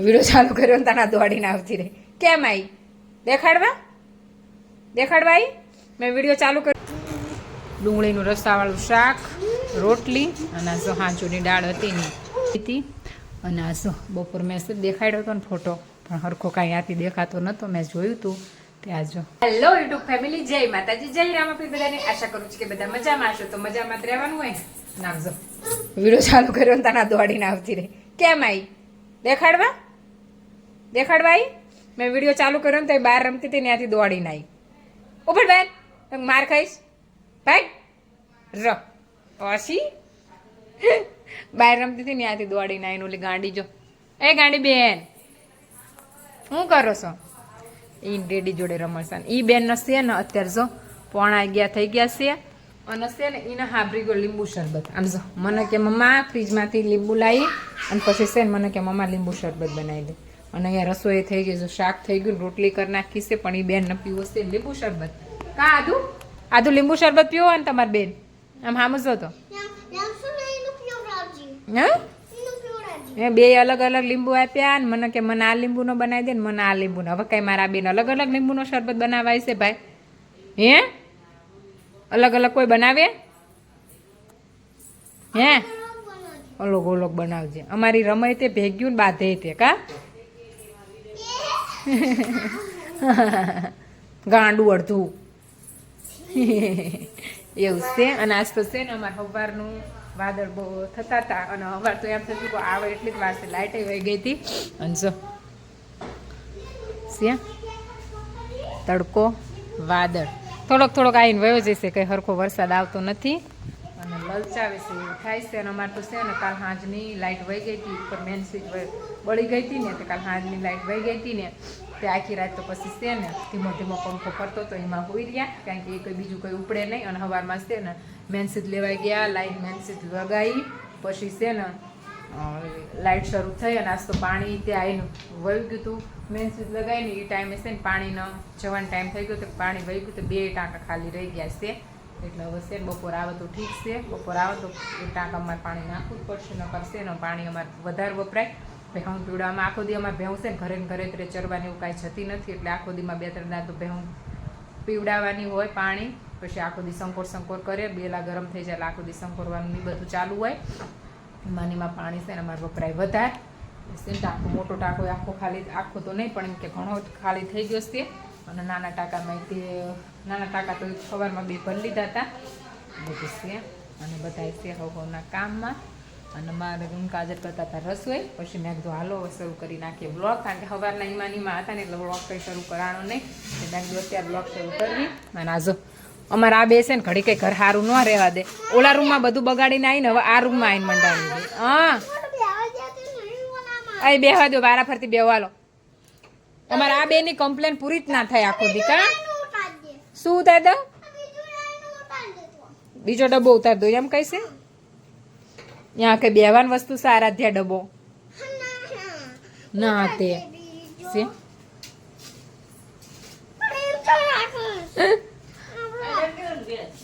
Video ચાલુ કર્યો ને તાના દોડીને આવતી રહી. કેમ આવી? દેખાડવા આવી? મેં વિડીયો ચાલુ કર્યો. ડુંગળીનું રસાવાળું શાક, રોટલી અને આ હાંચુની દાળ હતી અને આ બપોર મેં દેખાડ્યો હતો ને ફોટો, પણ હરખો કાંઈ આથી દેખાતો નહોતો. મેં જોયું હતું ત્યાં જો. હેલો યુટ્યુબ ફેમિલી, જય માતાજી, જય રામાપીર. બધાને આશા કરું છું કે બધા મજામાં હશો. તો મજામાં જ રહેવાનું હોય ને. નામજો વિડીયો ચાલુ કર્યો ને તાના દોડીને આવતી રહી. કેમ આવી? દેખાડવા આવી? મેં વિડીયો ચાલુ કર્યો ને તો બહાર રમતી હતી ત્યાંથી દોડીને આવી. ઉપર બેન માર ખાઈશ ભાઈ ર પછી બહાર રમતી હતી ત્યાંથી દોડીને આવીને ઓલી ગાંડી જો. એ ગાંડી બેન શું કરો છો? એ ડેડી જોડે રમશે. એ બેન છે ને અત્યારે જો પોણા થઈ ગયા છે અને છે ને એને હાબરી ગયો લીંબુ શરબત. આમ જો મને કે મમ્મા ફ્રીજમાંથી લીંબુ લાવી અને પછી છે ને મને કે મમ્મા લીંબુ શરબત બનાવી દે. અને અહીંયા રસોઈ થઈ ગઈ, શાક થઈ ગયું, રોટલી કરી નાખી છે, પણ એ બેન ન પીવો છે લીંબુ શરબત. કા આદુ લીંબુ શરબત પીવો ને તમારી બેન? આમ સમજો તો બે અલગ અલગ લીંબુ આપ્યા ને મને કે મને આ લીંબુનો બનાવી દે ને મને આ લીંબુનો. હવે કઈ મારા બેન અલગ અલગ લીંબુનો શરબત બનાવાય છે ભાઈ? હે અલગ અલગ કોઈ બનાવે? હે અલગ બનાવજે. અમારી રમાય તે ભેગ્યું ને બાંધે તે કા ગાંડું અડધું એવું છે. અને આજ તો છે ને અમારે સવારનું વાદળ બહુ થતા હતા અને સવાર તો એમ થતું કે આવે એટલી જ વાર છે. લાઇટ વહી ગઈ હતી અને જો તડકો વાદળ થોડોક આવીને વયો જશે. કંઈ સરખો વરસાદ આવતો નથી અને લલચાવે છે એવું થાય છે. અને અમારે તો છે ને કાલ સાંજની લાઇટ વહી ગઈ હતી, ઉપર મેન સ્વિચ બળી ગઈ હતી ને, તો કાલ સાંજની લાઇટ વહી ગઈ હતી ને તે આખી રાત તો પછી છે ને ધીમો પંખો ફરતો તો એમાં હોઈ રહ્યા, કારણ કે એ કંઈ બીજું કંઈ ઉપડે નહીં. અને સવારમાં છે ને મેન સ્વિચ લેવાઈ ગયા, લાઇટ મેન સ્વિચ લગાવી પછી છે ને લાઇટ શરૂ થઈ અને આજ તો પાણી ત્યાં આવીને વહી ગયું હતું. મેન સ્વિચ લગાવીને એ ટાઈમે છે ને પાણીનો જવાનો ટાઈમ થઈ ગયો તો પાણી વહી ગયું તો 2 ટાંકા ખાલી રહી ગયા છે. એટલે હવે છે ને બપોર આવે તો ઠીક છે, બપોર આવે તો એ ટાંકા અમારે પાણી નાખવું જ પડશે, ન કરશે ને પાણી અમારે વધારે વપરાય. ભેહું પીવડાવવામાં આખો દી અમારે ભેહું છે ને ઘરે ચરવાની એવું કાંઈ જતી નથી, એટલે આખો દીમાં 2-3 દાંત તો ભેહું પીવડાવવાની હોય પાણી. પછી આખો દી સંકોર કરે, બેલા ગરમ થઈ જાય એટલે આખો દી સંકોરવાનું એ બધું ચાલુ હોય. એમાં પાણી છે ને અમારે વપરાય વધારે. ટાંકો મોટો ટાંકો આખો તો નહીં પણ એમ કે ઘણો ખાલી થઈ ગયો છે. અને નાના ટાંકા તો સવારમાં 2 ભરી લીધા હતા બધું છે. અને બધા છે હવના કામમાં અને મારે કાજર કરતા હતા રસોઈ. પછી મેં કીધું હાલો શરૂ કરી નાખીએ બ્લોગ, કારણ કે સવારના ઈમાં હતા ને એટલે બ્લોગ કંઈ શરૂ કરવાનો નહીં. મેં કીધું અત્યારે બ્લોગ શરૂ કરવી. અને આજો અમારે આ બે છે ને ઘડી કંઈ ઘર સારું ન રહેવા દે. ઓલા રૂમમાં બધું બગાડીને આવીને હવે આ રૂમમાં આવીને મંડાવી દે. હા અહીં બેહવા દો, વારા ફરતી બેહવા લો. તમારે આ બેની કમ્પ્લેન પૂરી જ ના થાય આખો દી કા? શું ઉતાર દો? બીજો ડબ્બો ઉતાર દો એમ કહીશે? ત્યાં કઈ બેવાની વસ્તુ સારા થયા ડબ્બો ના તે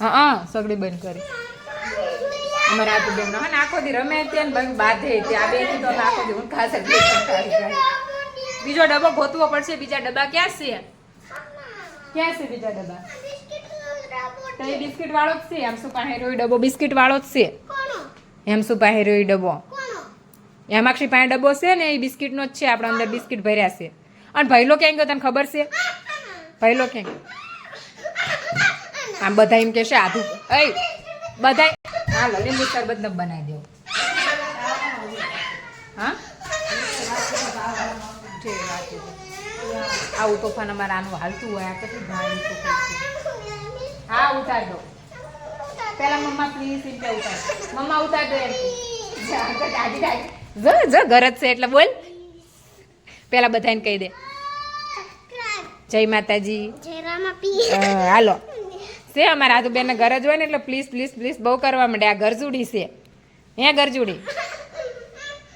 હા સગડી બંધ કરી. અમારે આ બેન આખો દી રમે ત્યાં બાંધે ત્યાં બે તો આખો દી હું ખાસ બીજો ડબ્બો ગોતવો પડશે. બીજા ડબ્બા ક્યાં છે? બીજા ડબ્બા તો એ બિસ્કિટ વાળો જ છે. એમ શું પાસે રહ્યો ડબ્બો બિસ્કિટ વાળો જ છે. એમ શું પાસે રહ્યો ડબ્બો એમાક્ષી પાસે ડબ્બો છે ને એ બિસ્કિટનો જ છે. આપણે અંદર બિસ્કિટ ભર્યા છે. અને ભૈલો ક્યાં ગયો તને ખબર છે? ભૈલો ક્યાં? આમ બધા એમ કહેશે આધું બધા હા લીંબુ શરબત ન બનાવી દેવું. હા આવું તોફાન અમારે આનું હાલતું હોય. આ કેટલી ભાઈ છોકરી છે. હા ઉતાર દો પેલા મમ્મા પ્લીઝ એમ કે ઉતાર. મમ્મા ઉતાર દો એમ જો ગરજ છે એટલે બોલ. પેલા બધાને કહી દે જય માતાજી હાલો. છે અમારે આ તો બેન ગરજ હોય ને એટલે પ્લીઝ પ્લીઝ પ્લીઝ બહુ કરવા માંડે. આ ગરજુડી છે. હે ગરજુડી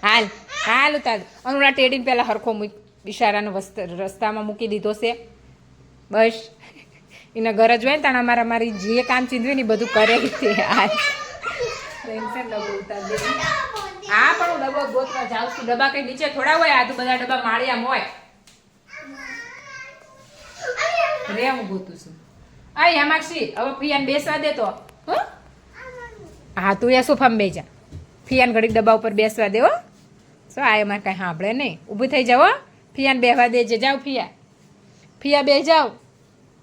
હાલ હાલ ઉતાર. અનુરા ટેડીને પેલા હરખો મૂક બિચારાનો રસ્તામાં મૂકી દીધો છે. બસ એને ગરજ હોય ને તાણે મારી જે કામ ચીંધવી ને બધું કરે છે. હા પણ હું ડબ્બો ગોત ગોતવા જાઉં છું. ડબ્બા કઈ નીચે થોડા હોય, આ તો બધા ડબ્બા માળિયામાં હોય. રે હું ગોતું છું. આ યામાક્ષી હવે ફિયાને બેસવા દે તો. હા તું એ સોફામાં બેસી જા. ફિયાને ઘડીક ડબ્બા ઉપર બેસવા દે હો. સો આ એમાં કાંઈ સાંભળે નહીં. ઊભી થઈ જાવ હો. ફિયાને બેસવા દેજે. જાઓ ફિયા. ફિયા બે જાઓ.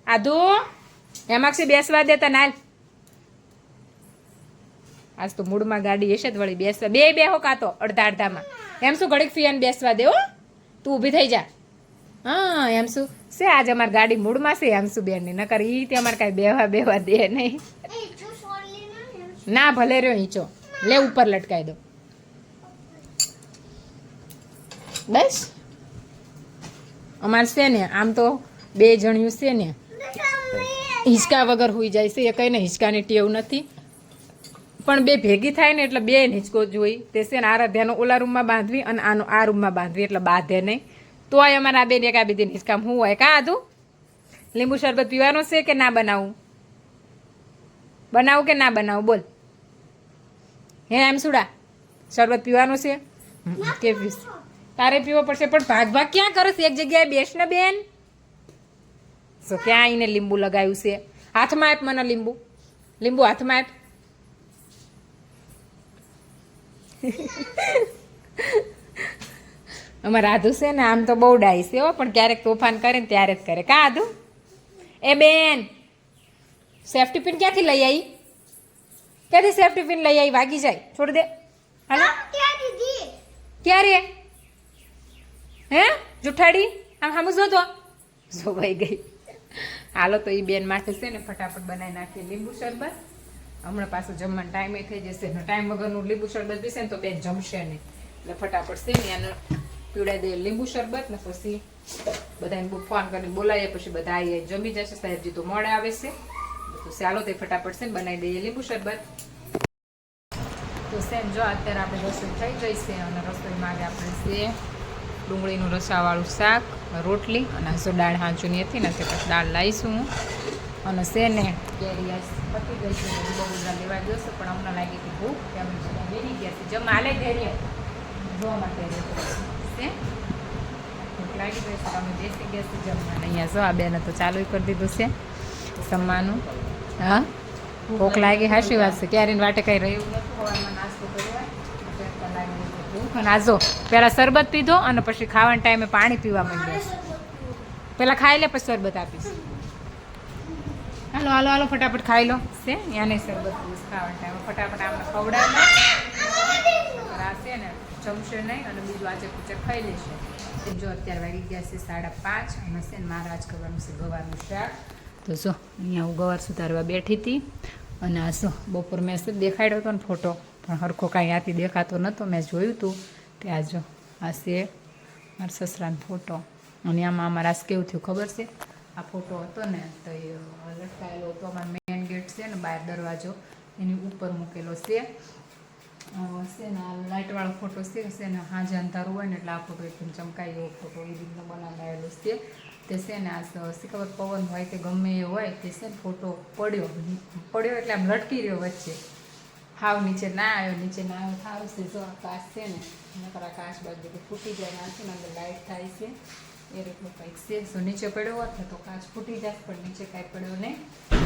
આધુ યામાક્ષી બેસવા દે તને હાલ. આજ તો મૂડમાં ગાડી હશે જ વળી બેસવા. બેહો કાતો અડધા અડધામાં. એમ શું ઘડીક ફિયાને બેસવા દે હો. તું ઊભી થઈ જા. હા એમ શું છે આજે અમારી ગાડી મૂડમાં છે એમ શું બેન ની નકર ઈ તે અમારે કાંઈ બેવા દે નહીં. ના ભલે રહ્યો ઈચો લે ઉપર લટકાઈ દો બસ. અમારે છે ને આમ તો 2 જણિયું છે ને હિંચકા વગર હોઈ જાય છે. એ કઈ ને હિંચકાની ટેવ નથી પણ 2 ભેગી થાય ને એટલે 2 હિંચકો જોઈ. તે છે ને આરાધ્યાનો ઓલા રૂમમાં બાંધવી અને આનો આ રૂમમાં બાંધવી એટલે બાંધે નહીં. તો અમારે આ બેન એક આ બીજી હિંચકામ હું હોય કાં આધું લીંબુ શરબત પીવાનો છે કે ના બનાવું? બનાવું કે ના બનાવું બોલ. હે એમ સુડા શરબત પીવાનું છે કે પીશ? તારે પીવો પડશે પણ ભાગ ક્યાં કરો છો? એક જગ્યાએ બેસ ને બેન. તો ક્યાં આવીને લીંબુ લગાવ્યું છે? હાથમાં આપ મને લીંબુ હાથમાં આપ. અમારે આધુ છે ને આમ તો બહુ ડાઈ છે હો પણ ક્યારેક તોફાન કરે ને ત્યારે જ કરે. કા આધુ? એ બેન સેફ્ટી પિન ક્યાંથી લઈ આવી? ક્યાંથી સેફ્ટી પિન લઈ આવી? વાગી જાય છોડ દે. હાલો ક્યારે હે જુઠાડી આમ સામું જો તો સોવાઈ ગઈ. હાલો તો એ બેન માટે છે ને ફટાફટ બનાવી નાખીએ લીંબુ શરબત. હમણાં પાછું જમવાનો ટાઈમે થઈ જશે. ટાઈમ વગરનું લીંબુ શરબત પીશે ને તો બેન જમશે નહીં એટલે ફટાફટ છે ને એને પીવડાવી દે લીંબુ શરબત ને પછી બધાને ફોન કરીને બોલાવીએ. પછી બધા આવી જમી જશે. સાહેબજી તો મોડે આવે છે તો ચાલો તે ફટાફટ છે ને બનાવી દઈએ લીંબુ શરબત. તો સેમ જો અત્યારે આપણે રસોઈ થઈ ગઈ છે અને રસોઈમાં આજે આપણે છે ડુંગળીનું રસાવાળું શાક, રોટલી અને હસો દાળ હાંચુની હતી ને તે પછી દાળ લાવીશું. અને છે ને કેરી આજ પતી ગઈ છે બહુ બધા લેવા ગયો છે પણ હમણાં લાગી હતી ભૂખ કે અમે બધા બેસી ગયા છે જમવા. હાલે ધૈર્ય જોવા માટે છે ભૂખ લાગી ગઈ છે અમે બેસી ગયા છે જમવા. અહીંયા જો આ બેને તો ચાલુ કરી દીધું છે જમવાનું. હા ભૂખ લાગી હાશી વાત છે. ક્યારેય વાટે કંઈ રહ્યું નથી. હવામાં નાસ્તો કર્યો ભૂખ. અને આજો પહેલાં શરબત પીધો અને પછી ખાવાના ટાઈમે પાણી પીવા માંડ્યા. પહેલાં ખાઈ લે પછી શરબત આપીશ. હાલો હાલો હાલો ફટાફટ ખાઈ લો છે યાને શરબત પીશ ખાવાના ટાઈમે. ફટાફટ આમને ખવડાવી આ છે ને જમશે નહીં અને બીજું આજે પૂછે ખાઈ લેશે. જો અત્યારે વાગી ગયા છે 5:30 અને છે ને મારે આજ કરવાનું છે ગવારનું શાક. તો જો અહીંયા હું ગવાર સુધારવા બેઠી હતી અને આ શું બપોર મેં શું દેખાડ્યો હતો ને ફોટો પણ હરખો કાંઈ આથી દેખાતો નહોતો. મેં જોયું હતું તે આ જો આ છે મારા સસરાનો ફોટો અને આમાં અમારા આજ કેવું થયું ખબર છે? આ ફોટો હતો ને તો એ લટકાયેલો હતો અમારો મેઇન ગેટ છે ને બહાર દરવાજો એની ઉપર મૂકેલો છે. ને આ લાઇટવાળો ફોટો છે ને હાજે અંધારું હોય ને એટલે આ ફોટો એકદમ ચમકાય એવો ફોટો એ રીતનો બનાવેલો છે. તે છે ને આ ખબર પવન હોય કે ગમે એ હોય તે છે ને ફોટો પડ્યો એટલે આમ લટકી રહ્યો વચ્ચે. હાવ નીચે ના આવ્યો થાવ છે. જો આ કાચ છે ને નકર આ કાચ બાજુ ફૂટી જાય નાખી ને અંદર લાઇટ થાય છે એ રીતનું કંઈક છે. જો નીચે પડ્યો હોત ને તો કાચ ફૂટી જાય પણ નીચે કાંઈ પડ્યો નહીં.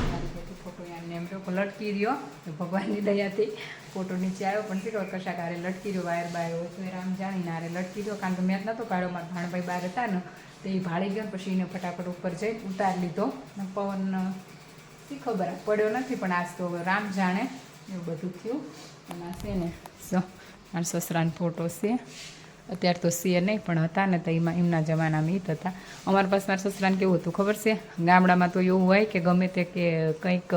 મારી બેટી ફોટો યાને એમ લોકો લટકી રહ્યો ભગવાનની દયાથી ફોટો નીચે આવ્યો પણ શીખો કશાક હારે લટકી રહ્યો વાયર બાય હોય તો એ રામ જાણીને હારે લટકી રહ્યો. કારણ કે મેં નહોતો કાઢ્યો મારા ભાણભાઈ બહાર હતા ને તો એ ભાળી ગયો પછી એને ફટાફટ ઉપર જઈ ઉતારી લીધો. પવન શી ખબર પડ્યો નથી પણ આજ તો રામ જાણે એવું બધું થયું. અને આ છે ને મારા સસરાનો ફોટો છે. અત્યારે તો છે નહીં પણ હતા ને તો એમના જમાનામાં ઈત હતા. અમારા પાસે મારા સસરાને કેવું હતું ખબર છે? ગામડામાં તો એવું હોય કે ગમે તે કે કંઈક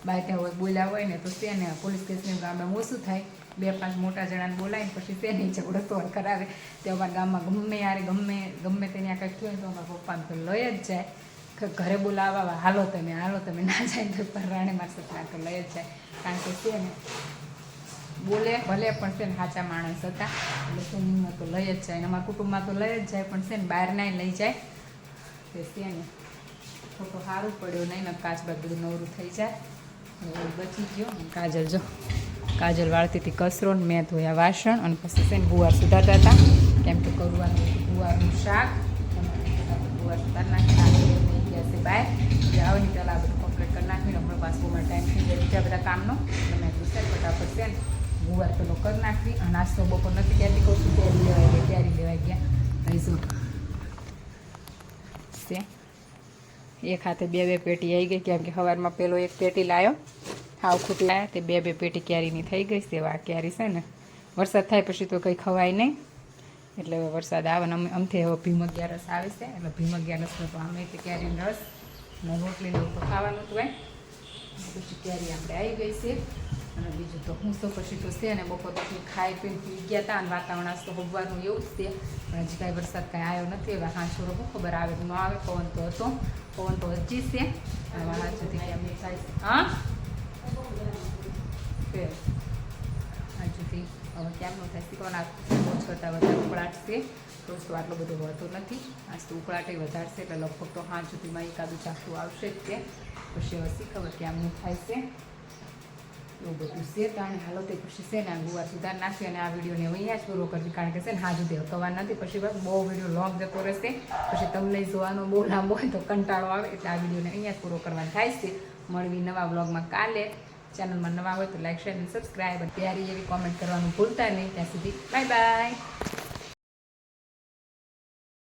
બાયકા હોય બોલ્યા હોય ને તો છે ને પોલીસ કેસને ગામડામાં ઓછું થાય. 2-5 મોટા જણાને બોલાવીને પછી તે નહીં ઝઘડો તોડ કરાવે. તે અમારા ગામમાં ગમે યારે ગમે તેને આ કંઈક થયું તો અમારા પપ્પાને તો લઈ જ જાય. ઘરે બોલાવવા હાલો તમે ના જાય તો રાણે મારા સસરા તો લઈ જ જાય. કારણ કે છે ને બોલે ભલે પણ છે ને સાચા માણસ હતા એટલે સેનિંગમાં તો લઈ જ જાય. અમારા કુટુંબમાં તો લઈ જ જાય પણ છે ને બહાર નાય લઈ જાય. તે છે ને ફોટો સારું પડ્યો નહીં ને કાચ બાદ બધું નવરું થઈ જાય. બચી ગયો કાજલ જો કાજલ વાળતી હતી કસરો ને મેં ધોયા વાસણ અને પછી છે ને ગુવાર સુધારતા હતા કેમ કે કરવાનું ગુવારનું શાક ગુવાર સુધાર નાખી ગયા છે બહાર આવે ને પહેલાં બધું કમ્પ્લીટ કરી નાખીને હમણાં પાસપોર્ટમાં ટાઈમ થઈ જાય બીજા બધા કામનો એટલે મેં પૂછે ફટાફટ છે ને ગુવાર પેલો કરી નાખવી અને નાસ્તો બપોર નથી ક્યાંથી કહું છું ક્યારી લેવાઈ ગયા લઈશું છે એક હાથે બે પેટી આવી ગઈ કેમ કે સવારમાં પેલો એક પેટી લાવ્યો હાવ ખૂટી લાવ્યા તે બે પેટી કેરીની થઈ ગઈ છે આ કેરી છે ને વરસાદ થાય પછી તો કંઈ ખવાય નહીં એટલે હવે વરસાદ આવે ને અમથી હવે ભીમ 11 આવે છે એટલે ભીમ 11 તો અમે તે કેરીનો રસ અને રોટલીને તો ખાવાનું જ હોય પછી કેરી આપણે આવી ગઈ છે અને બીજું તો હું તો પછી તો છે ને બપોર પછી ખાઈ પીને પી ગયા હતા અને વાતાવરણ આજ તો હોવાનું એવું જ છે પણ હજી કાંઈ વરસાદ કાંઈ આવ્યો નથી હવે હા છોરો શું ખબર આવે કે ન આવે પવન તો હતો પવન તો હજી છે હવે હા સુધી કેમ થાય છે હા હજુથી હવે કેમનું થાય શીખવાના રોજ કરતાં વધારે ઉકળાટ છે રોજ તો આટલો બધો હોતો નથી આજ તો ઉકળાટે વધારશે એટલે લગભગ તો હા સુધીમાં એકાદું ચાકું આવશે જ તે પછી હવે શી ખબર કેમનું થાય છે એવું બધું છે કારણ હાલો તે પછી છે ને ગુવાર સુધાર નાખી અને આ વિડીયોને અહીંયા જ પૂરો કરવી કારણ કે છે ને હા સુધી હકવા નથી પછી બહુ વિડીયો લોંગ જતો રહેશે પછી તમને જોવાનો બહુ લાંબો હોય તો કંટાળો આવે એટલે આ વિડીયોને અહીંયા જ પૂરો કરવાનો થાય છે મળવી નવા વ્લોગમાં કાલે ચેનલમાં નવા હોય તો લાઈક શેર અને સબસ્ક્રાઈબ ત્યારે એવી કોમેન્ટ કરવાનું ભૂલતા નહીં ત્યાં સુધી બાય બાય.